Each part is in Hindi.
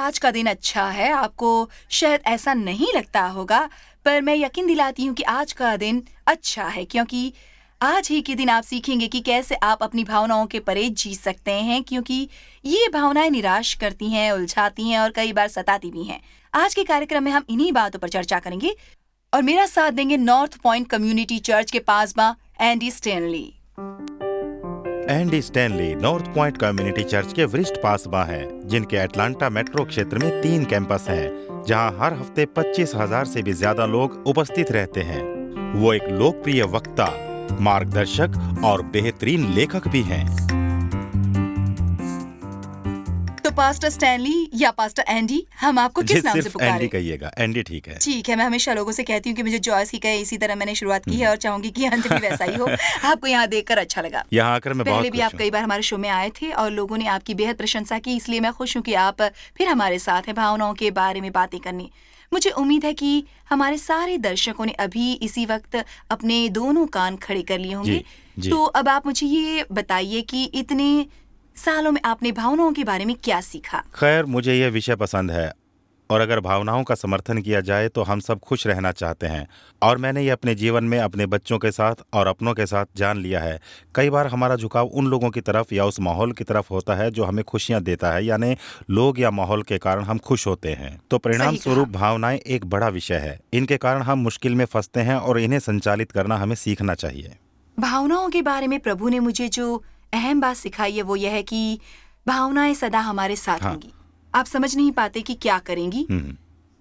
आज का दिन अच्छा है, आपको शायद ऐसा नहीं लगता होगा, पर मैं यकीन दिलाती हूँ कि आज का दिन अच्छा है, क्योंकि आज ही के दिन आप सीखेंगे कि कैसे आप अपनी भावनाओं के परे जी सकते हैं, क्योंकि ये भावनाएं निराश करती हैं, उलझाती हैं और कई बार सताती भी हैं। आज के कार्यक्रम में हम इन्हीं बातों पर चर्चा करेंगे और मेरा साथ देंगे नॉर्थ पॉइंट कम्युनिटी चर्च के पासबा Andy Stanley. Andy Stanley North Point community church के वरिष्ठ पासबा हैं, जिनके अटलांटा मेट्रो क्षेत्र में 3 कैंपस हैं, जहां हर हफ्ते 25,000 से भी ज्यादा लोग उपस्थित रहते हैं। वो एक लोकप्रिय वक्ता, मार्गदर्शक और बेहतरीन लेखक भी हैं। तो पास्टर स्टैनली या पास्टर एंडी, हम आपको किस नाम से पुकारें? एंडी कहिएगा, एंडी ठीक है। ठीक है, मैं हमेशा लोगों से कहती हूँ कि मुझे जॉयस ही कहे, इसी तरह मैंने शुरुआत की है और चाहूंगी कि अंत भी वैसा ही हो। आपको यहाँ देखकर अच्छा लगा। यहाँ आकर मैं बहुत पहले भी आप कई बार हमारे शो में आए थे और लोगों ने आपकी बेहद प्रशंसा की, इसलिए मैं खुश हूँ कि आप फिर हमारे साथ हैं भावनाओं के बारे में बातें करनी। मुझे उम्मीद है कि हमारे सारे दर्शकों ने अभी इसी वक्त अपने दोनों कान खड़े कर लिए होंगे। जी। तो अब आप मुझे ये बताइए कि इतने सालों में आपने भावनाओं के बारे में क्या सीखा? खैर, मुझे यह विषय पसंद है और अगर भावनाओं का समर्थन किया जाए तो हम सब खुश रहना चाहते हैं, और मैंने ये अपने जीवन में अपने बच्चों के साथ और अपनों के साथ जान लिया है। कई बार हमारा झुकाव उन लोगों की तरफ या उस माहौल की तरफ होता है जो हमें खुशियां देता है, यानी लोग या माहौल के कारण हम खुश होते हैं। तो परिणाम स्वरूप भावनाएं एक बड़ा विषय है। इनके कारण हम मुश्किल में फंसते हैं और इन्हें संचालित करना हमें सीखना चाहिए। भावनाओं के बारे में प्रभु ने मुझे जो अहम बात सिखाई है वो यह है कि भावनाएं सदा हमारे साथ होंगी। आप समझ नहीं पाते कि क्या करेंगी।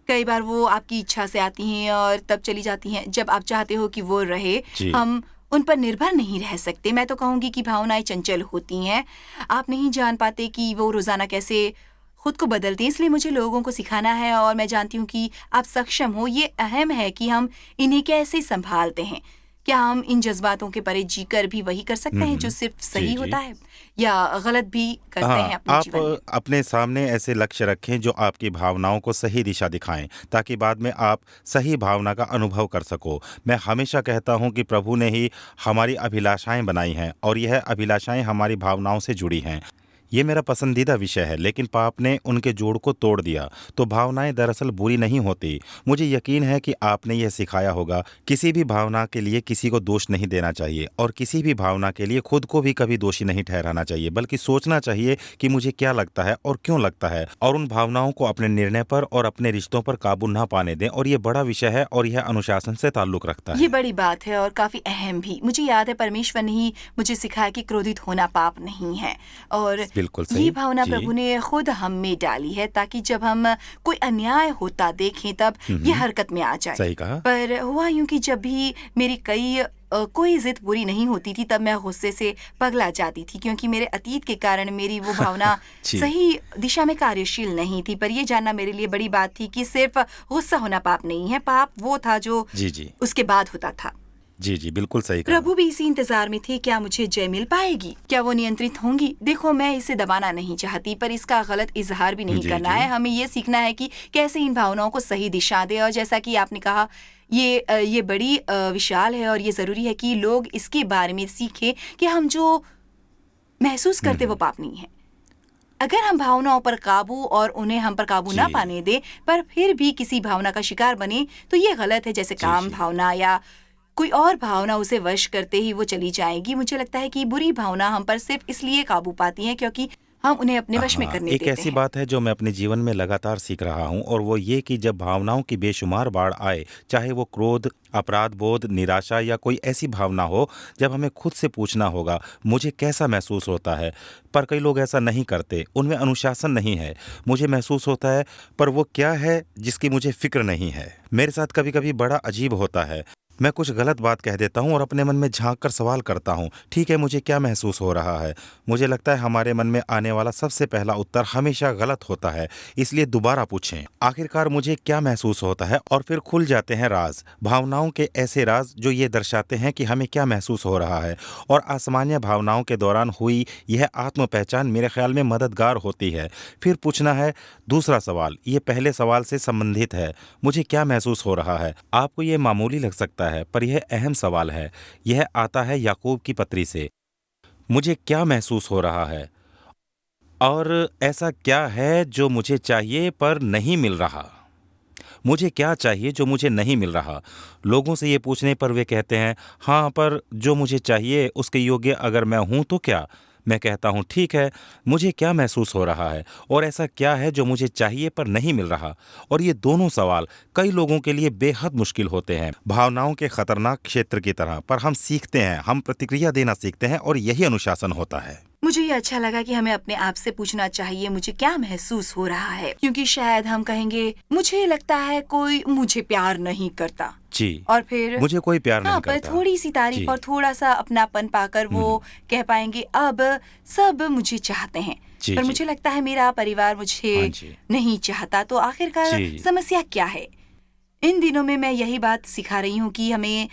कई बार वो आपकी इच्छा से आती हैं और तब चली जाती हैं जब आप चाहते हो कि वो रहे। हम उन पर निर्भर नहीं रह सकते। मैं तो कहूंगी कि भावनाएं चंचल होती हैं। आप नहीं जान पाते कि वो रोजाना कैसे खुद को बदलती हैं। इसलिए मुझे लोगों को सिखाना है और मैं जानती हूँ कि आप सक्षम हो। ये अहम है कि हम इन्हें कैसे संभालते हैं। क्या हम इन जज्बातों के परे जीकर भी वही कर सकते हैं जो सिर्फ सही होता है, या गलत भी करते हैं अपने जीवन में? आप अपने सामने ऐसे लक्ष्य रखें जो आपकी भावनाओं को सही दिशा दिखाएं, ताकि बाद में आप सही भावना का अनुभव कर सको। मैं हमेशा कहता हूं कि प्रभु ने ही हमारी अभिलाषाएं बनाई हैं और यह अभिलाषाएं हमारी भावनाओं से जुड़ी हैं। ये मेरा पसंदीदा विषय है, लेकिन पाप ने उनके जोड़ को तोड़ दिया। तो भावनाएं दरअसल बुरी नहीं होती। मुझे यकीन है कि आपने यह सिखाया होगा, किसी भी भावना के लिए किसी को दोष नहीं देना चाहिए और किसी भी भावना के लिए खुद को भी कभी दोषी नहीं ठहराना चाहिए, बल्कि सोचना चाहिए कि मुझे क्या लगता है और क्यों लगता है, और उन भावनाओं को अपने निर्णय पर और अपने रिश्तों पर काबू न पाने दें। और ये बड़ा विषय है और यह अनुशासन से ताल्लुक रखता है। ये बड़ी बात है और काफी अहम भी। मुझे याद है परमेश्वर ने ही मुझे सिखाया कि क्रोधित होना पाप नहीं है, और ये भावना प्रभु ने खुद हम में डाली है ताकि जब हम कोई अन्याय होता देखें तब ये हरकत में आ जाए। सही कहा। पर हुआ यूं कि जब भी मेरी कोई जिद पूरी नहीं होती थी तब मैं गुस्से से पगला जाती थी, क्योंकि मेरे अतीत के कारण मेरी वो भावना सही दिशा में कार्यशील नहीं थी। पर ये जानना मेरे लिए बड़ी बात थी कि सिर्फ गुस्सा होना पाप नहीं है, पाप वो था जो उसके बाद होता था। जी, बिल्कुल सही कहा। प्रभु भी इसी इंतजार में थे, क्या मुझे जय मिल पाएगी, क्या वो नियंत्रित होंगी। देखो, मैं इसे दबाना नहीं चाहती, पर इसका गलत इजहार भी नहीं करना है। हमें ये सीखना है कि कैसे इन भावनाओं को सही दिशा दे। और जैसा कि आपने कहा, ये बड़ी विशाल है और ये जरूरी है कि लोग इसके बारे में सीखें कि हम जो महसूस करते वो पाप नहीं है। अगर हम भावनाओं पर काबू और उन्हें हम पर काबू ना पाने दे, पर फिर भी किसी भावना का शिकार बने, तो ये गलत है। जैसे काम भावना या कोई और भावना उसे वश करते ही वो चली जाएगी। मुझे लगता है कि बुरी भावना हम पर सिर्फ इसलिए काबू पाती है क्योंकि हम उन्हें अपने वश में करने देते हैं। एक ऐसी बात है जो मैं अपने जीवन में लगातार सीख रहा हूँ, और वो ये कि जब भावनाओं की बेशुमार बाढ़ आए, चाहे वो क्रोध, अपराध बोध, निराशा या कोई ऐसी भावना हो, जब हमें खुद से पूछना होगा मुझे कैसा महसूस होता है। पर कई लोग ऐसा नहीं करते, उनमें अनुशासन नहीं है। मुझे महसूस होता है, पर वो क्या है जिसकी मुझे फिक्र नहीं है। मेरे साथ कभी कभी बड़ा अजीब होता है। मैं कुछ गलत बात कह देता हूँ और अपने मन में झांक कर सवाल करता हूँ, ठीक है, मुझे क्या महसूस हो रहा है। मुझे लगता है हमारे मन में आने वाला सबसे पहला उत्तर हमेशा गलत होता है, इसलिए दोबारा पूछें, आखिरकार मुझे क्या महसूस होता है, और फिर खुल जाते हैं राज, भावनाओं के ऐसे राज जो ये दर्शाते हैं कि हमें क्या महसूस हो रहा है। और असामान्य भावनाओं के दौरान हुई यह आत्म पहचान मेरे ख्याल में मददगार होती है। फिर पूछना है दूसरा सवाल, ये पहले सवाल से संबंधित है, मुझे क्या महसूस हो रहा है। आपको ये मामूली लग सकता है, पर यह अहम सवाल है। यह आता है याकूब की पत्री से, मुझे क्या महसूस हो रहा है। और ऐसा क्या है जो मुझे चाहिए पर नहीं मिल रहा? मुझे क्या चाहिए जो मुझे नहीं मिल रहा? लोगों से ये पूछने पर वे कहते हैं, हाँ, पर जो मुझे चाहिए उसके योग्य अगर मैं हूँ तो क्या? मैं कहता हूँ, ठीक है, मुझे क्या महसूस हो रहा है और ऐसा क्या है जो मुझे चाहिए पर नहीं मिल रहा? और ये दोनों सवाल कई लोगों के लिए बेहद मुश्किल होते हैं, भावनाओं के खतरनाक क्षेत्र की तरह। पर हम सीखते हैं, हम प्रतिक्रिया देना सीखते हैं और यही अनुशासन होता है। मुझे ये अच्छा लगा कि हमें अपने आप से पूछना चाहिए मुझे क्या महसूस हो रहा है, क्योंकि शायद हम कहेंगे मुझे लगता है कोई मुझे प्यार नहीं करता, जी, और फिर मुझे कोई प्यार नहीं हाँ, पर करता। थोड़ी सी तारीफ जी, और थोड़ा सा अपनापन पाकर वो कह पाएंगे अब सब मुझे चाहते हैं, जी, पर जी, मुझे लगता है मेरा परिवार हाँ मुझे जी, नहीं चाहता। तो आखिरकार जी, समस्या क्या है? इन दिनों में मैं यही बात सिखा रही हूँ कि हमें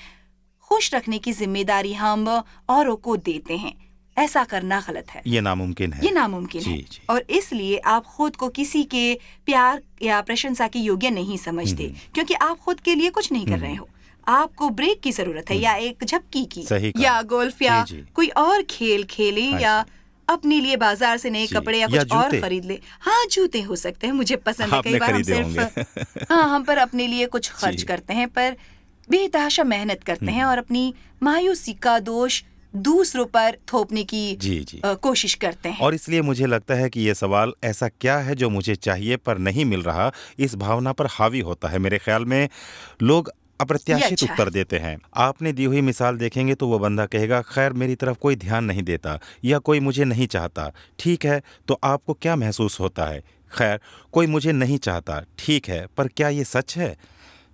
खुश रखने की जिम्मेदारी हम औरों को देते हैं। ऐसा करना गलत है, ये नामुमकिन है। ये नामुमकिन जी, है, जी। और इसलिए आप खुद को किसी के प्यार या प्रशंसा के योग्य नहीं समझते, क्योंकि आप खुद के लिए कुछ नहीं कर रहे हो। आपको ब्रेक की जरूरत है, या एक झपकी की, सही कहा। या गोल्फ, या जी, जी। कोई और खेल खेले, हाँ या जी। अपने लिए बाजार से नए जी, कपड़े या या कुछ और जूते। खरीद ले। हाँ, जूते हो सकते हैं, मुझे पसंद है। कई आपने बार हम खरीदे सिर्फ होंगे। हाँ, हम पर अपने लिए कुछ खर्च जी। करते हैं, पर बेतहाशा मेहनत करते हैं और अपनी मायूसी का दोष दूसरों पर थोपने की जी, जी। कोशिश करते हैं। और इसलिए मुझे लगता है कि ये सवाल ऐसा क्या है जो मुझे चाहिए पर नहीं मिल रहा, इस भावना पर हावी होता है। मेरे ख्याल में लोग ये अप्रत्याशित अच्छा उत्तर है। देते हैं। आपने दी हुई मिसाल देखेंगे तो वो बंदा कहेगा, खैर मेरी तरफ कोई ध्यान नहीं देता या कोई मुझे नहीं चाहता। ठीक है, तो आपको क्या महसूस होता है? खैर, कोई मुझे नहीं चाहता, ठीक है, पर क्या ये सच है?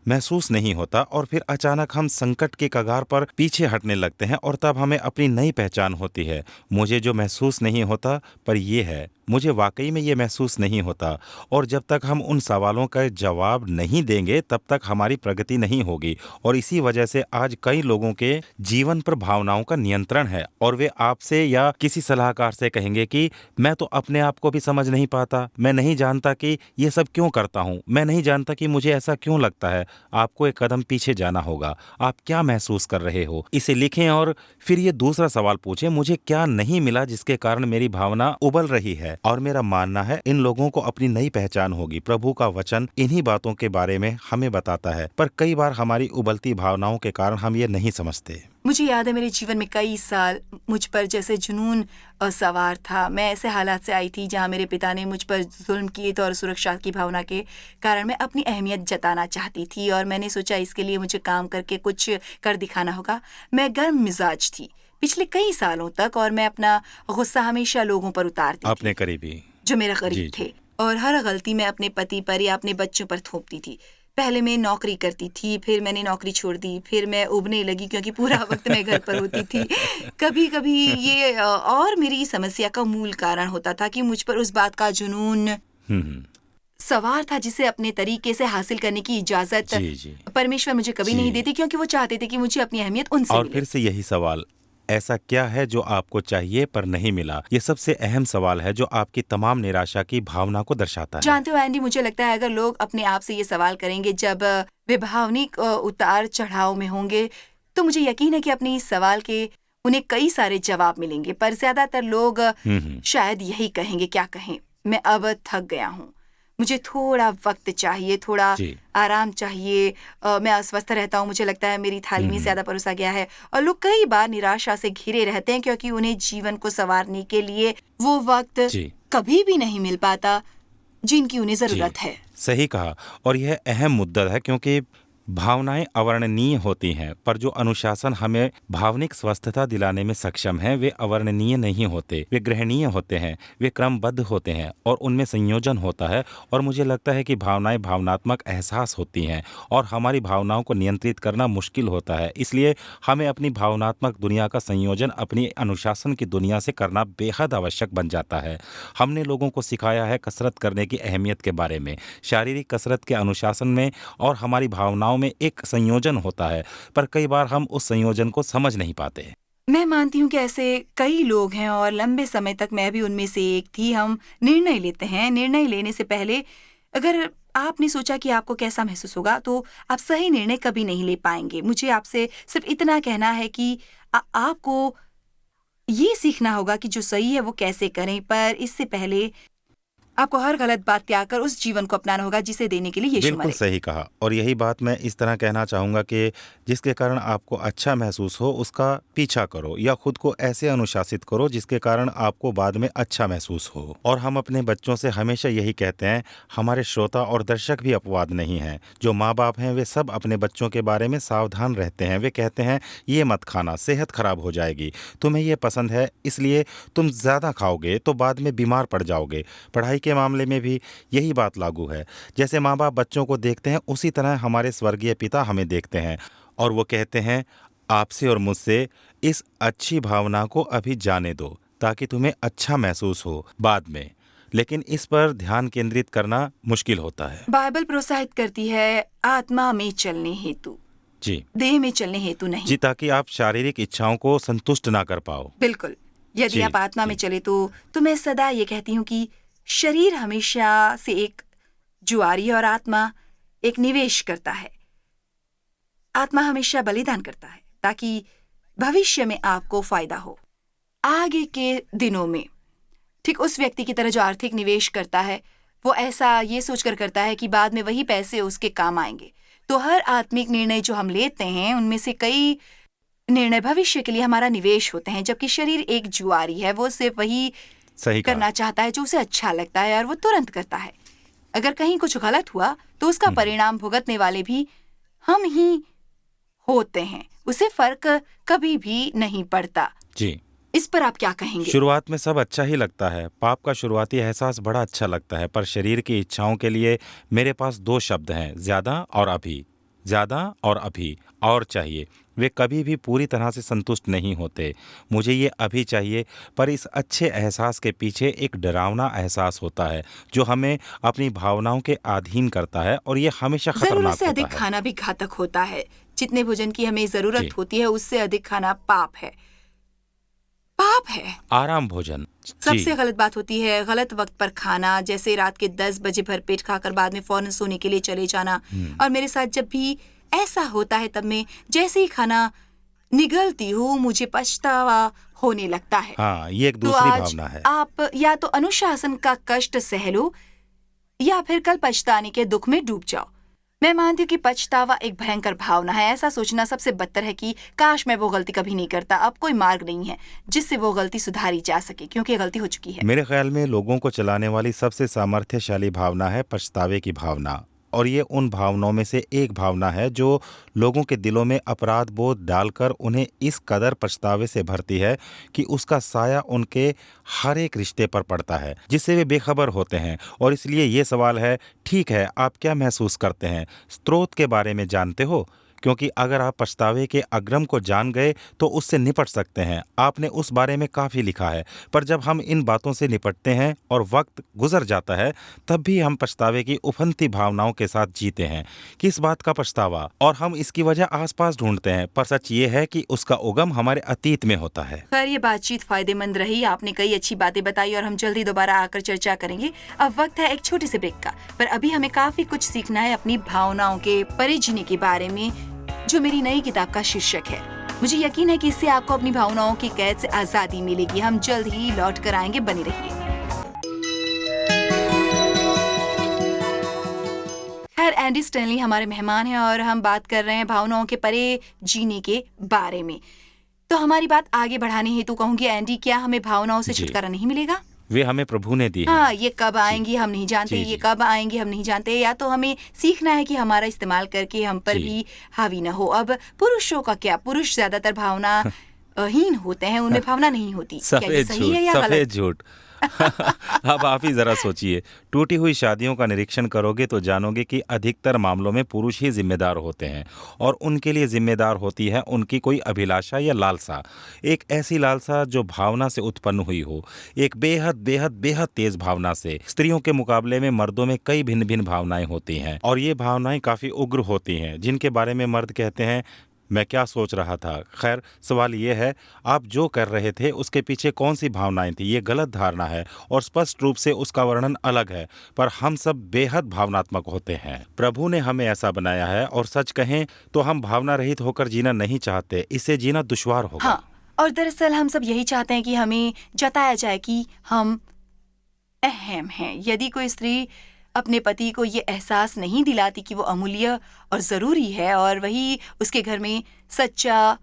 महसूस नहीं होता। और फिर अचानक हम संकट के कगार पर पीछे हटने लगते हैं और तब हमें अपनी नई पहचान होती है। मुझे जो महसूस नहीं होता पर ये है, मुझे वाकई में ये महसूस नहीं होता। और जब तक हम उन सवालों का जवाब नहीं देंगे तब तक हमारी प्रगति नहीं होगी। और इसी वजह से आज कई लोगों के जीवन पर भावनाओं का नियंत्रण है और वे आपसे या किसी सलाहकार से कहेंगे कि मैं तो अपने आप को भी समझ नहीं पाता, मैं नहीं जानता कि ये सब क्यों करता हूँ, मैं नहीं जानता कि मुझे ऐसा क्यों लगता है। आपको एक कदम पीछे जाना होगा। आप क्या महसूस कर रहे हो, इसे लिखें और फिर ये दूसरा सवाल पूछें, मुझे क्या नहीं मिला जिसके कारण मेरी भावना उबल रही है। और मेरा मानना है इन लोगों को अपनी नई पहचान होगी। प्रभु का वचन इन्हीं बातों के बारे में हमें बताता है, पर कई बार हमारी उबलती भावनाओं के कारण हम ये नहीं समझते। मुझे याद है मेरे जीवन में कई साल मुझ पर जैसे जुनून सवार था। मैं ऐसे हालात से आई थी जहाँ मेरे पिता ने मुझ पर जुल्म किए थे और सुरक्षा की भावना के कारण मैं अपनी अहमियत जताना चाहती थी, और मैंने सोचा इसके लिए मुझे काम करके कुछ कर दिखाना होगा। मैं गर्म मिजाज थी पिछले कई सालों तक, और मैं अपना गुस्सा हमेशा लोगों पर उतारती अपने थी करीबी। जो मेरा जी, करीब जी। थे, और हर गलती मैं अपने पति पर या अपने बच्चों पर थोपती थी। पहले मैं नौकरी करती थी, फिर मैंने नौकरी छोड़ दी, फिर मैं उबने लगी क्योंकि पूरा वक्त मैं घर पर होती थी। कभी कभी ये और मेरी समस्या का मूल कारण होता था कि मुझ पर उस बात का जुनून हम्म। सवार था जिसे अपने तरीके से हासिल करने की इजाजत जी, जी। परमेश्वर मुझे कभी जी। नहीं देती, क्योंकि वो चाहते थे कि मुझे अपनी अहमियत उनसे और मिले। फिर से यही सवाल, ऐसा क्या है जो आपको चाहिए पर नहीं मिला? ये सबसे अहम सवाल है जो आपकी तमाम निराशा की भावना को दर्शाता है। जानते हो एंडी, मुझे लगता है अगर लोग अपने आप से ये सवाल करेंगे जब वे भावनिक उतार चढ़ाव में होंगे, तो मुझे यकीन है कि अपने इस सवाल के उन्हें कई सारे जवाब मिलेंगे। पर ज्यादातर लोग शायद यही कहेंगे, क्या कहें, मैं अब थक गया हूँ, मुझे थोड़ा वक्त चाहिए, थोड़ा जी। आराम चाहिए, मैं अस्वस्थ रहता हूँ, मुझे लगता है मेरी थाली में ज्यादा परोसा गया है। और लोग कई बार निराशा से घिरे रहते हैं क्योंकि उन्हें जीवन को संवारने के लिए वो वक्त जी। कभी भी नहीं मिल पाता जिनकी उन्हें जी, जरूरत है। सही कहा। और यह अहम मुद्दा है क्योंकि भावनाएं अवर्णनीय होती हैं, पर जो अनुशासन हमें भावनिक स्वस्थता दिलाने में सक्षम है वे अवर्णनीय नहीं होते, वे ग्रहणीय होते हैं, वे क्रमबद्ध होते हैं और उनमें संयोजन होता है। और मुझे लगता है कि भावनाएं भावनात्मक एहसास होती हैं और हमारी भावनाओं को नियंत्रित करना मुश्किल होता है। इसलिए हमें अपनी भावनात्मक दुनिया का संयोजन अपनी अनुशासन की दुनिया से करना बेहद आवश्यक बन जाता है। हमने लोगों को सिखाया है कसरत करने की अहमियत के बारे में। शारीरिक कसरत के अनुशासन में और हमारी भावनाओं में एक संयोजन होता है, पर कई बार हम उस संयोजन को समझ नहीं पाते। मैं मानती हूँ कि ऐसे कई लोग हैं और लंबे समय तक मैं भी उनमें से एक थी। हम निर्णय लेते हैं, निर्णय लेने से पहले अगर आपने सोचा कि आपको कैसा महसूस होगा तो आप सही निर्णय कभी नहीं ले पाएंगे। मुझे आपसे सिर्फ इतना कहना है कि आपको ये सीखना होगा कि जो सही है वो कैसे करें, पर इससे पहले आपको हर गलत बात त्याग कर उस जीवन को अपनाना होगा जिसे देने के लिए यीशु बिल्कुल मरे। सही कहा। और यही बात मैं इस तरह कहना चाहूँगा कि जिसके कारण आपको अच्छा महसूस हो उसका पीछा करो, या खुद को ऐसे अनुशासित करो जिसके कारण आपको बाद में अच्छा महसूस हो। और हम अपने बच्चों से हमेशा यही कहते हैं, हमारे श्रोता और दर्शक भी अपवाद नहीं हैं। जो माँ बाप हैं वे सब अपने बच्चों के बारे में सावधान रहते हैं। वे कहते हैं ये मत खाना, सेहत खराब हो जाएगी, तुम्हें ये पसंद है इसलिए तुम ज़्यादा खाओगे तो बाद में बीमार पड़ जाओगे। पढ़ाई के मामले में भी यही बात लागू है। जैसे माँ बाप बच्चों को देखते हैं उसी तरह हमारे स्वर्गीय पिता हमें देखते हैं, और वो कहते हैं आपसे और मुझसे इस अच्छी भावना को अभी जाने दो ताकि तुम्हें अच्छा महसूस हो बाद में। लेकिन इस पर ध्यान केंद्रित करना मुश्किल होता है। बाइबल प्रोत्साहित करती है आत्मा में चलने हेतु, जी देह में चलने हेतु नहीं। जी, ताकि आप शारीरिक इच्छाओं को संतुष्ट ना कर पाओ। बिल्कुल। यदि जी, आप आत्मा में जी। चले तो मैं सदा ये कहती हूँ कि शरीर हमेशा से एक जुआरी और आत्मा एक निवेश करता है। आत्मा हमेशा बलिदान करता है ताकि भविष्य में आपको फायदा हो आगे के दिनों में। ठीक उस व्यक्ति की तरह जो आर्थिक निवेश करता है, वो ऐसा ये सोचकर करता है कि बाद में वही पैसे उसके काम आएंगे। तो हर आत्मिक निर्णय जो हम लेते हैं उनमें से कई निर्णय भविष्य के लिए हमारा निवेश होते हैं, जबकि शरीर एक जुआरी है। वो सिर्फ वही सही कहा। करना चाहता है जो उसे अच्छा लगता है और वो तुरंत करता है। अगर कहीं कुछ गलत हुआ तो उसका परिणाम भुगतने वाले भी हम ही होते हैं। उसे फर्क कभी भी नहीं पड़ता। जी, इस पर आप क्या कहेंगे? शुरुआत में सब अच्छा ही लगता है। पाप का शुरुआती एहसास बड़ा अच्छा लगता है, पर शरीर की इच्छाओं के लिए मेरे पास दो शब्द हैं, ज्यादा और अभी। ज्यादा और अभी, और चाहिए। वे कभी भी पूरी तरह से संतुष्ट नहीं होते। मुझे ये अभी चाहिए, पर इस अच्छे एहसास के पीछे एक डरावना एहसास होता है जो हमें अपनी भावनाओं के अधीन करता है, और ये हमेशा जरूरत खतरनाक से अधिक होता है। खाना भी घातक होता है। जितने भोजन की हमें जी। जरूरत होती है उससे अधिक खाना पाप है। पाप है। आराम भोजन। सबसे जी, गलत बात होती है गलत वक्त पर खाना, जैसे रात के 10 बजे भरपेट खाकर बाद में फौरन सोने के लिए चले जाना। और मेरे साथ जब भी ऐसा होता है तब मैं जैसे ही खाना निगलती हूँ मुझे पछतावा होने लगता है। हाँ, ये एक तो दूसरी आज भावना है। आप या तो अनुशासन का कष्ट सह लो या फिर कल पछताने के दुख में डूब जाओ। मैं मानती हूँ कि पछतावा एक भयंकर भावना है। ऐसा सोचना सबसे बदतर है कि काश मैं वो गलती कभी नहीं करता। अब कोई मार्ग नहीं है जिससे वो गलती सुधारी जा सके, क्योंकि ये गलती हो चुकी है। मेरे ख्याल में लोगों को चलाने वाली सबसे सामर्थ्यशाली भावना है पछतावे की भावना। और ये उन भावनाओं में से एक भावना है जो लोगों के दिलों में अपराध बोध डालकर उन्हें इस कदर पछतावे से भरती है कि उसका साया उनके हर एक रिश्ते पर पड़ता है जिससे वे बेखबर होते हैं। और इसलिए ये सवाल है, ठीक है, आप क्या महसूस करते हैं? स्रोत के बारे में जानते हो? क्योंकि अगर आप पछतावे के अग्रम को जान गए तो उससे निपट सकते हैं। आपने उस बारे में काफ़ी लिखा है, पर जब हम इन बातों से निपटते हैं और वक्त गुजर जाता है, तब भी हम पछतावे की उफनती भावनाओं के साथ जीते हैं। किस बात का पछतावा? और हम इसकी वजह आसपास ढूंढते हैं, पर सच ये है कि उसका उगम हमारे अतीत में होता है। खैर, ये बातचीत फायदेमंद रही। आपने कई अच्छी बातें बताई और हम जल्दी दोबारा आकर चर्चा करेंगे। अब वक्त है एक छोटे से ब्रेक का, पर अभी हमें काफी कुछ सीखना है अपनी भावनाओं के परे जीने के बारे में, जो मेरी नई किताब का शीर्षक है। मुझे यकीन है कि इससे आपको अपनी भावनाओं की कैद से आजादी मिलेगी। हम जल्द ही लौट कर आएंगे, बने रहिए। खैर, एंडी स्टैनली हमारे मेहमान हैं और हम बात कर रहे हैं भावनाओं के परे जीने के बारे में। तो हमारी बात आगे बढ़ाने हेतु कहूंगी, एंडी, क्या हमें भावनाओं से जी। छुटकारा नहीं मिलेगा? वे हमें प्रभु ने दी है। हाँ, ये कब आएंगी हम नहीं जानते। जी, ये जी। कब आएंगी हम नहीं जानते। या तो हमें सीखना है कि हमारा इस्तेमाल करके हम पर जी। भी हावी न हो। अब पुरुषों का क्या? पुरुष ज्यादातर भावना हीन होते हैं, उनमें भावना नहीं होती। क्या ये सफेद सही झूठ, है या सफेद गलत? झूठ। अब आप ही जरा सोचिए, टूटी हुई शादियों का निरीक्षण करोगे तो जानोगे कि अधिकतर मामलों में पुरुष ही जिम्मेदार होते हैं, और उनके लिए जिम्मेदार होती है उनकी कोई अभिलाषा या लालसा। एक ऐसी लालसा जो भावना से उत्पन्न हुई हो, एक बेहद बेहद बेहद तेज भावना से। स्त्रियों के मुकाबले में मर्दों में कई भिन्न भिन्न भावनाएं होती हैं, और ये भावनाएं काफी उग्र होती हैं, जिनके बारे में मर्द कहते हैं, मैं क्या सोच रहा था। खैर, सवाल ये है, आप जो कर रहे थे उसके पीछे कौन सी भावनाएं थी? ये गलत धारणा है और स्पष्ट रूप से उसका वर्णन अलग है, पर हम सब बेहद भावनात्मक होते हैं। प्रभु ने हमें ऐसा बनाया है, और सच कहें तो हम भावना रहित होकर जीना नहीं चाहते। इससे जीना दुश्वार होगा। हाँ, और दरअसल हम सब यही चाहते हैं कि हमें जताया जाए कि हम अहम हैं। यदि कोई स्त्री अपने पति को ये एहसास नहीं दिलाती कि वो अमूल्य और ज़रूरी है और वही उसके घर में सच्चा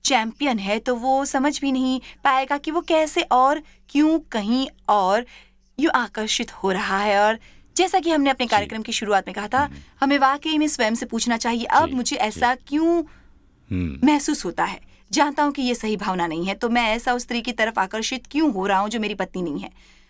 चैंपियन है, तो वो समझ भी नहीं पाएगा कि वो कैसे और क्यों कहीं और यूं आकर्षित हो रहा है। और जैसा कि हमने अपने जी। कार्यक्रम की शुरुआत में कहा था, हमें वाकई में स्वयं से पूछना चाहिए, अब जी, मुझे जी। ऐसा क्यों हम्म महसूस होता है। जानता हूँ कि ये सही भावना नहीं है, तो मैं ऐसा उस स्त्री की तरफ आकर्षित क्यों हो रहा हूँ जो मेरी पत्नी नहीं है।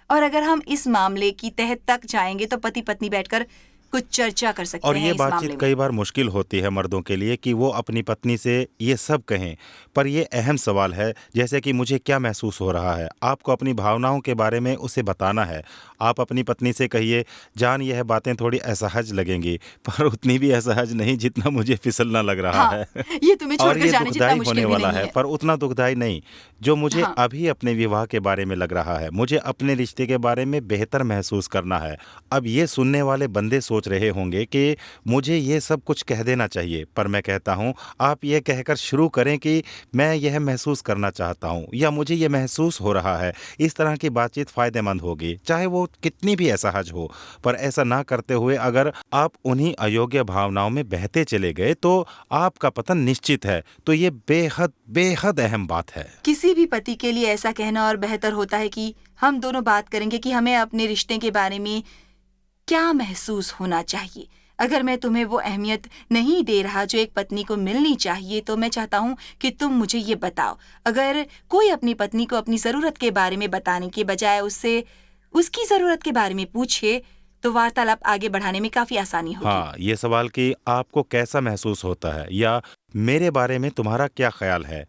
और अगर हम इस मामले की तह तक जाएंगे तो पति पत्नी बैठकर कुछ चर्चा कर सकते और हैं ये इस बातचीत मामले में। कई बार मुश्किल होती है मर्दों के लिए कि वो अपनी पत्नी से ये सब कहें, पर ये अहम सवाल है, जैसे कि मुझे क्या महसूस हो रहा है। आपको अपनी भावनाओं के बारे में उसे बताना है। आप अपनी पत्नी से कहिए, जान यह बातें थोड़ी असहज लगेंगी, पर उतनी भी असहज नहीं जितना मुझे फिसलना लग रहा हाँ, है। ये तुम्हें और छोड़कर ये जाने जितना दुखदाई होने मुश्किल भी वाला नहीं है, है। पर उतना दुखदाई नहीं जो मुझे हाँ, अभी अपने विवाह के बारे में लग रहा है। मुझे अपने रिश्ते के बारे में बेहतर महसूस करना है। अब ये सुनने वाले बंदे सोच रहे होंगे कि मुझे ये सब कुछ कह देना चाहिए, पर मैं कहता हूँ, आप ये कहकर शुरू करें कि मैं यह महसूस करना चाहता हूँ या मुझे ये महसूस हो रहा है। इस तरह की बातचीत फायदेमंद होगी, चाहे वो कितनी भी असहज हो। पर ऐसा ना करते हुए अगर आप उन्हीं अयोग्य भावनाओं में बहते चले गए तो आपका पतन निश्चित है। तो ये बेहद बेहद अहम बात है। किसी भी पति के लिए ऐसा कहना और बेहतर होता है कि हम दोनों बात करेंगे कि हमें अपने रिश्ते के बारे में क्या महसूस होना चाहिए। अगर मैं तुम्हें वो अहमियत नहीं दे रहा जो एक पत्नी को मिलनी चाहिए, तो मैं चाहता हूँ कि तुम मुझे ये बताओ। अगर कोई अपनी पत्नी को अपनी ज़रूरत के बारे में बताने के बजाय उससे उसकी ज़रूरत के बारे में पूछे, तो वार्तालाप आगे बढ़ाने में काफ़ी आसानी होगी। हाँ, ये सवाल कि आपको कैसा महसूस होता है या मेरे बारे में तुम्हारा क्या ख्याल है,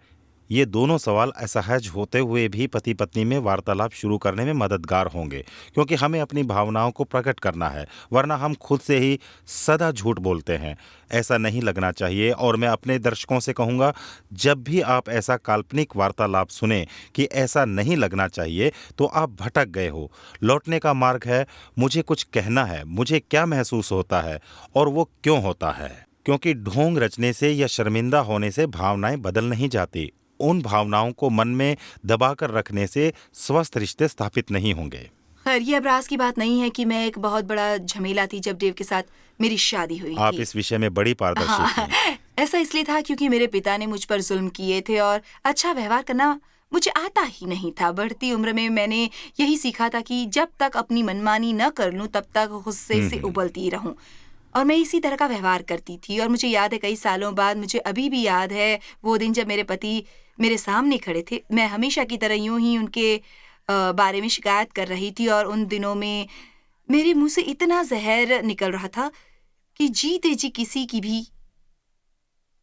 ये दोनों सवाल असहज होते हुए भी पति पत्नी में वार्तालाप शुरू करने में मददगार होंगे, क्योंकि हमें अपनी भावनाओं को प्रकट करना है, वरना हम खुद से ही सदा झूठ बोलते हैं। ऐसा नहीं लगना चाहिए। और मैं अपने दर्शकों से कहूँगा, जब भी आप ऐसा काल्पनिक वार्तालाप सुने कि ऐसा नहीं लगना चाहिए, तो आप भटक गए हो। लौटने का मार्ग है, मुझे कुछ कहना है, मुझे क्या महसूस होता है और वो क्यों होता है। क्योंकि ढोंग रचने से या शर्मिंदा होने से भावनाएं बदल नहीं जाती। उन भावनाओं को मन में दबाकर रखने से स्वस्थ रिश्ते स्थापित नहीं होंगे। खैर, ये अब राज की बात नहीं है कि मैं एक बहुत बड़ा झमेला थी जब देव के साथ मेरी शादी हुई आप थी। इस विषय में बड़ी पारदर्शी हाँ, थीं। ऐसा इसलिए था क्योंकि मेरे पिता ने मुझ पर जुल्म किए थे और अच्छा व्यवहार करना मुझे आता ही नहीं था। बढ़ती उम्र में मैंने यही सीखा था कि जब तक अपनी मनमानी न कर लूं, तब तक गुस्से से उबलती रहूं। और मैं इसी तरह का व्यवहार करती थी। और मुझे याद है, कई सालों बाद मुझे अभी भी याद है वो दिन जब मेरे पति मेरे सामने खड़े थे। मैं हमेशा की तरह यूं ही उनके बारे में शिकायत कर रही थी और उन दिनों में मेरे मुंह से इतना जहर निकल रहा था कि जीते जी किसी की भी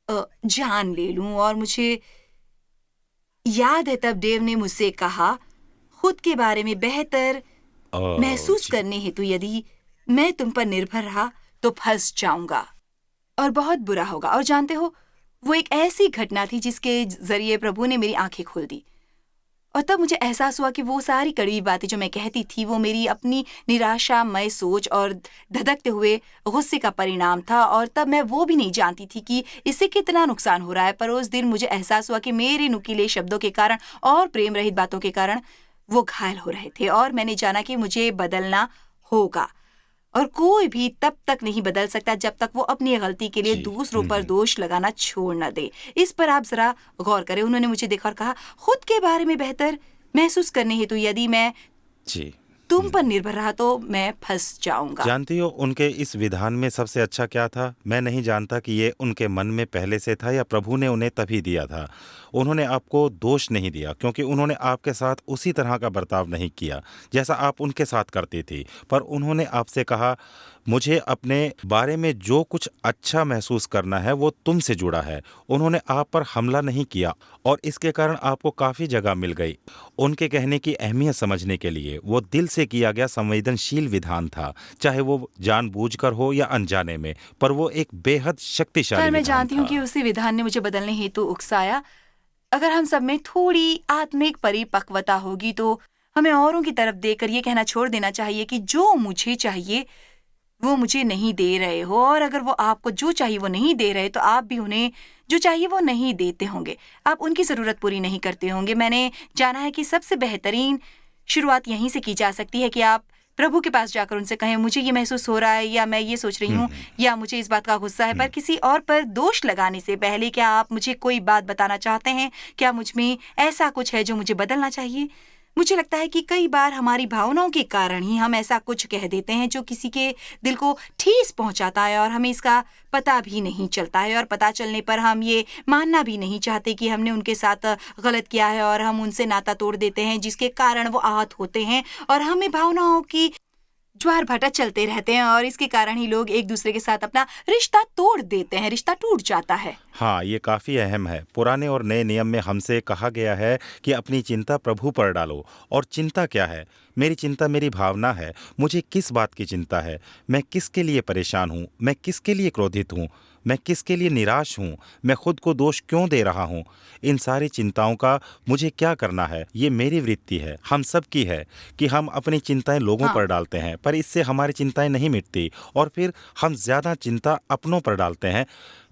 जान ले लूं। और मुझे याद है तब देव ने मुझसे कहा, खुद के बारे में बेहतर महसूस जी। करने हेतु यदि मैं तुम पर निर्भर रहा तो फंस जाऊंगा और बहुत बुरा होगा। और जानते हो, वो एक ऐसी घटना थी जिसके जरिए प्रभु ने मेरी आंखें खोल दी। और तब मुझे एहसास हुआ कि वो सारी कड़वी बातें जो मैं कहती थी, वो मेरी अपनी निराशामय सोच और धधकते हुए गुस्से का परिणाम था। और तब मैं वो भी नहीं जानती थी कि इससे कितना नुकसान हो रहा है। पर उस दिन मुझे एहसास हुआ कि मेरे नुकीले शब्दों के कारण और प्रेम रहित बातों के कारण वो घायल हो रहे थे। और मैंने जाना कि मुझे बदलना होगा। और कोई भी तब तक नहीं बदल सकता जब तक वो अपनी गलती के लिए जी। दूसरों पर दोष लगाना छोड़ न दे। इस पर आप जरा गौर करें। उन्होंने मुझे देखा और कहा, खुद के बारे में बेहतर महसूस करने हेतु यदि मैं जी। तुम पर निर्भर रहा तो मैं फंस जाऊंगा। जानती हो उनके इस विधान में सबसे अच्छा क्या था? मैं नहीं जानता कि ये उनके मन में पहले से था या प्रभु ने उन्हें तभी दिया था। उन्होंने आपको दोष नहीं दिया, क्योंकि उन्होंने आपके साथ उसी तरह का बर्ताव नहीं किया जैसा आप उनके साथ करती थी। पर उन्होंने आपसे कहा, मुझे अपने बारे में जो कुछ अच्छा महसूस करना है वो तुमसे जुड़ा है। उन्होंने आप पर हमला नहीं किया और इसके कारण आपको काफ़ी जगह मिल गई। उनके कहने की अहमियत समझने के लिए वो दिल से किया गया संवेदनशील विधान था, चाहे वो जानबूझकर हो या अनजाने में, पर वो एक बेहद शक्तिशाली पर मैं विधान जानती हूँ था। कि उसी विधान ने मुझे बदलने हेतु उकसाया। अगर हम सब में थोड़ी आत्मिक परिपक्वता होगी तो हमें औरों की तरफ देखकर ये कहना छोड़ देना चाहिए कि जो मुझे चाहिए वो मुझे नहीं दे रहे हो, और अगर वो आपको जो चाहिए वो नहीं दे रहे तो आप भी उन्हें जो चाहिए वो नहीं देते होंगे, आप उनकी ज़रूरत पूरी नहीं करते होंगे। मैंने जाना है कि सबसे बेहतरीन शुरुआत यहीं से की जा सकती है कि आप प्रभु के पास जाकर उनसे कहें, मुझे ये महसूस हो रहा है, या मैं ये सोच रही हूँ, या मुझे इस बात का गुस्सा है। पर किसी और पर दोष लगाने से पहले क्या आप मुझे कोई बात बताना चाहते हैं? क्या मुझ में ऐसा कुछ है जो मुझे बदलना चाहिए? मुझे लगता है कि कई बार हमारी भावनाओं के कारण ही हम ऐसा कुछ कह देते हैं जो किसी के दिल को ठेस पहुंचाता है, और हमें इसका पता भी नहीं चलता है, और पता चलने पर हम ये मानना भी नहीं चाहते कि हमने उनके साथ गलत किया है, और हम उनसे नाता तोड़ देते हैं, जिसके कारण वो आहत होते हैं, और हमें भावनाओं की ज्वार भाटा चलते रहते हैं, और इसके कारण ही लोग एक दूसरे के साथ अपना रिश्ता तोड़ देते हैं, रिश्ता टूट जाता है। हाँ, ये काफ़ी अहम है। पुराने और नए नियम में हमसे कहा गया है कि अपनी चिंता प्रभु पर डालो। और चिंता क्या है? मेरी चिंता मेरी भावना है। मुझे किस बात की चिंता है? मैं किसके लिए परेशान हूँ? मैं किसके लिए क्रोधित हूँ? मैं किसके लिए निराश हूँ? मैं खुद को दोष क्यों दे रहा हूँ? इन सारी चिंताओं का मुझे क्या करना है? ये मेरी वृत्ति है, हम सब की है कि हम अपनी चिंताएं लोगों पर डालते हैं, पर इससे हमारी चिंताएं नहीं मिटती, और फिर हम ज़्यादा चिंता अपनों पर डालते हैं।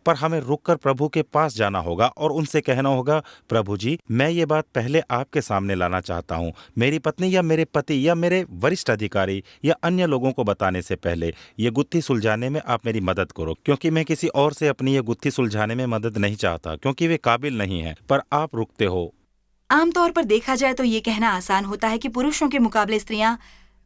पर हमें रुककर प्रभु के पास जाना होगा और उनसे कहना होगा, प्रभु जी, मैं ये बात पहले आपके सामने लाना चाहता हूँ। मेरी पत्नी या मेरे पति या मेरे वरिष्ठ अधिकारी या अन्य लोगों को बताने से पहले ये गुत्थी सुलझाने में आप मेरी मदद करो, क्योंकि मैं किसी और से अपनी ये गुत्थी सुलझाने में मदद नहीं चाहता, क्योंकि वे काबिल नहीं है, पर आप रुकते हो। आमतौर पर देखा जाए तो ये कहना आसान होता है कि पुरुषों के मुकाबले स्त्रियां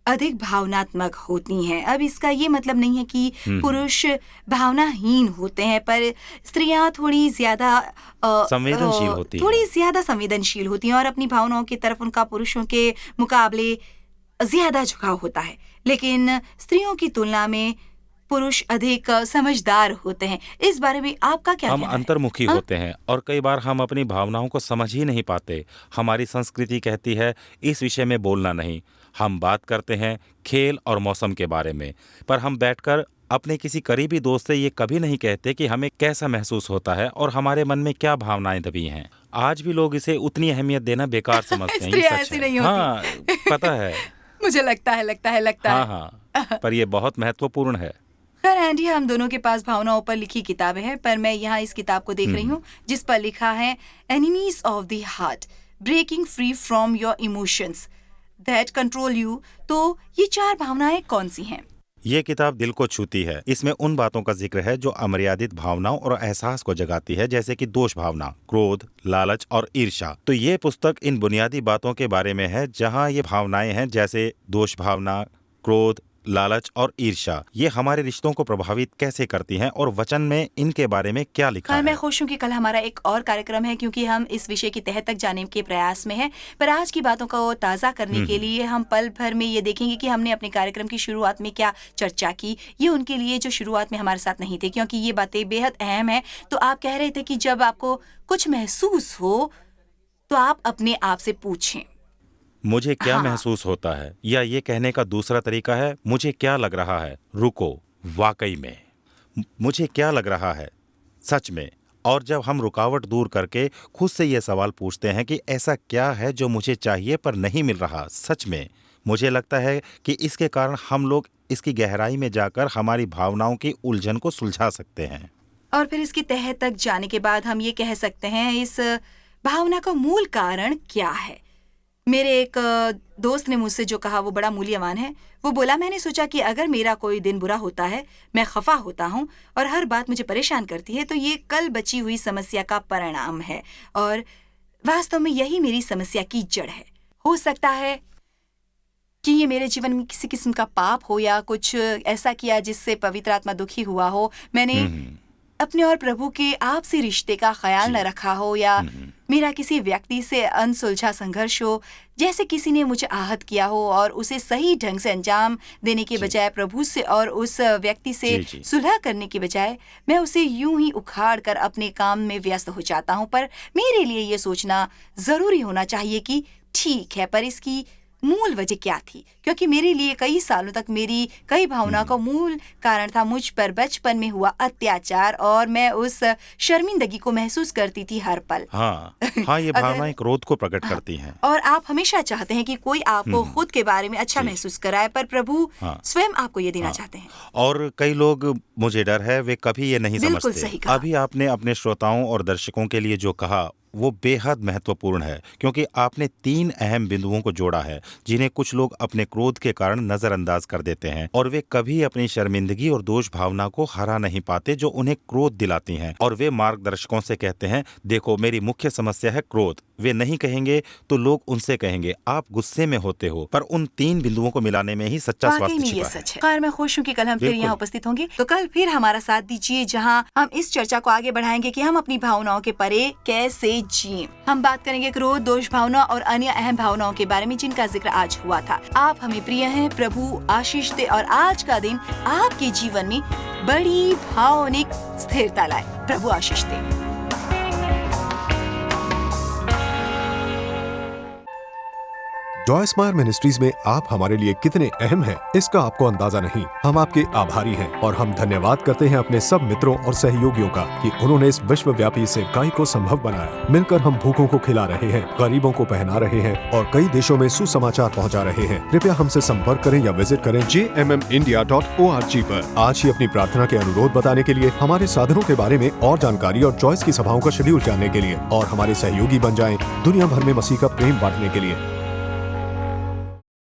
अधिक भावनात्मक होती हैं। अब इसका ये मतलब नहीं है कि पुरुष भावनाहीन होते हैं, पर स्त्रियां थोड़ी ज्यादा संवेदनशील होती हैं। थोड़ी ज्यादा संवेदनशील होती हैं, और अपनी भावनाओं की तरफ उनका पुरुषों के मुकाबले ज्यादा झुकाव होता है। लेकिन स्त्रियों की तुलना में पुरुष अधिक समझदार होते हैं। इस बारे में आपका क्या हम कहना है? अंतर्मुखी होते हैं और कई बार हम अपनी भावनाओं को समझ ही नहीं पाते। हमारी संस्कृति कहती है इस विषय में बोलना नहीं। हम बात करते हैं खेल और मौसम के बारे में, पर हम बैठकर अपने किसी करीबी दोस्त से ये कभी नहीं कहते कि हमें कैसा महसूस होता है और हमारे मन में क्या भावनाएं दबी हैं। आज भी लोग इसे उतनी अहमियत देना बेकार समझते हैं। ये स्त्रियां सच ऐसी है। नहीं होती। हाँ, पता है। मुझे लगता है। हाँ, पर ये बहुत महत्वपूर्ण है। खैर एंडी, हम दोनों के पास भावनाओं पर लिखी किताबें हैं, पर मैं यहाँ इस किताब को देख रही हूँ जिस पर लिखा है enemies of the heart, breaking free from your emotions that control you. तो ये 4 भावनाएं कौन सी हैं? ये किताब दिल को छूती है। इसमें उन बातों का जिक्र है जो अमर्यादित भावनाओं और एहसास को जगाती है, जैसे कि दोष भावना, क्रोध, लालच और ईर्ष्या। तो ये पुस्तक इन बुनियादी बातों के बारे में है, जहाँ ये भावनाएं हैं जैसे दोष भावना, क्रोध, लालच और ईर्ष्या, ये हमारे रिश्तों को प्रभावित कैसे करती हैं और वचन में इनके बारे में क्या लिखा है। मैं खुश हूँ कि कल हमारा एक और कार्यक्रम है, क्योंकि हम इस विषय की तह तक जाने के प्रयास में हैं। पर आज की बातों को ताज़ा करने के लिए हम पल भर में ये देखेंगे कि हमने अपने कार्यक्रम की शुरुआत में क्या चर्चा की। ये उनके लिए जो शुरुआत में हमारे साथ नहीं थे, क्योंकि ये बातें बेहद अहम है। तो आप कह रहे थे कि जब आपको कुछ महसूस हो तो आप अपने आप से पूछें, मुझे क्या महसूस होता है, या ये कहने का दूसरा तरीका है, मुझे क्या लग रहा है। रुको, वाकई में मुझे क्या लग रहा है सच में। और जब हम रुकावट दूर करके खुद से ये सवाल पूछते हैं कि ऐसा क्या है जो मुझे चाहिए पर नहीं मिल रहा सच में, मुझे लगता है कि इसके कारण हम लोग इसकी गहराई में जाकर हमारी भावनाओं की उलझन को सुलझा सकते हैं। और फिर इसकी तह तक जाने के बाद हम ये कह सकते हैं इस भावना का मूल कारण क्या है। मेरे एक दोस्त ने मुझसे जो कहा वो बड़ा मूल्यवान है। वो बोला, मैंने सोचा कि अगर मेरा कोई दिन बुरा होता है, मैं खफा होता हूँ और हर बात मुझे परेशान करती है, तो ये कल बची हुई समस्या का परिणाम है, और वास्तव में यही मेरी समस्या की जड़ है। हो सकता है कि ये मेरे जीवन में किसी किस्म का पाप हो, या कुछ ऐसा किया जिससे पवित्र आत्मा दुखी हुआ हो। मैंने अपने और प्रभु के आपसी रिश्ते का ख्याल न रखा हो, या मेरा किसी व्यक्ति से अनसुलझा संघर्ष हो, जैसे किसी ने मुझे आहत किया हो और उसे सही ढंग से अंजाम देने के बजाय प्रभु से और उस व्यक्ति से सुलह करने के बजाय मैं उसे यूं ही उखाड़ कर अपने काम में व्यस्त हो जाता हूं। पर मेरे लिए ये सोचना जरूरी होना चाहिए कि ठीक है, पर इसकी मूल वजह क्या थी, क्योंकि मेरे लिए कई सालों तक मेरी कई भावनाओं का मूल कारण था मुझ पर बचपन में हुआ अत्याचार, और मैं उस शर्मिंदगी को महसूस करती थी हर पल। हाँ, ये भावनाएं क्रोध को प्रकट करती हैं। और आप हमेशा चाहते हैं कि कोई आपको खुद के बारे में अच्छा महसूस कराए, पर प्रभु स्वयं आपको ये देना चाहते हैं। और कई लोग, मुझे डर है, वे कभी ये नहीं बिल्कुल समझते। सही कहा। अभी आपने अपने श्रोताओं और दर्शकों के लिए जो कहा वो बेहद महत्वपूर्ण है, क्योंकि आपने 3 अहम बिंदुओं को जोड़ा है जिन्हें कुछ लोग अपने क्रोध के कारण नजरअंदाज कर देते हैं, और वे कभी अपनी शर्मिंदगी और दोष भावना को हरा नहीं पाते जो उन्हें क्रोध दिलाती हैं। और वे मार्गदर्शकों से कहते हैं, देखो मेरी मुख्य समस्या है क्रोध। वे नहीं कहेंगे तो लोग उनसे कहेंगे आप गुस्से में होते हो, पर उन 3 बिंदुओं को मिलाने में ही सच्चा वाकई स्वास्थ्य में ये छिपा है। सच है। खैर, मैं खुश हूँ कि कल हम फिर बिल्कुल। यहाँ उपस्थित होंगे, तो कल फिर हमारा साथ दीजिए, जहाँ हम इस चर्चा को आगे बढ़ाएंगे कि हम अपनी भावनाओं के परे कैसे जिएं। हम बात करेंगे क्रोध, दोष भावना और अन्य अहम भावनाओं के बारे में जिनका जिक्र आज हुआ था। आप हमें प्रिय हैं, प्रभु आशीष दे और आज का दिन आपके जीवन में बड़ी भावनिक स्थिरता लाए। प्रभु आशीष दे। जॉय स्मायर मिनिस्ट्रीज में आप हमारे लिए कितने अहम हैं, इसका आपको अंदाजा नहीं। हम आपके आभारी हैं और हम धन्यवाद करते हैं अपने सब मित्रों और सहयोगियों का कि उन्होंने इस विश्वव्यापी सेवकाई को संभव बनाया। मिलकर हम भूखों को खिला रहे हैं, गरीबों को पहना रहे हैं और कई देशों में सुसमाचार पहुंचा रहे हैं। कृपया हमसे संपर्क करें या विजिट करें jmmindia.org पर। आज ही अपनी प्रार्थना के अनुरोध बताने के लिए, हमारे साधनों के बारे में और जानकारी और जॉयस की सभाओं का शेड्यूल जानने के लिए, और हमारे सहयोगी बन जाएं दुनिया भर में मसीह का प्रेम बांटने के लिए।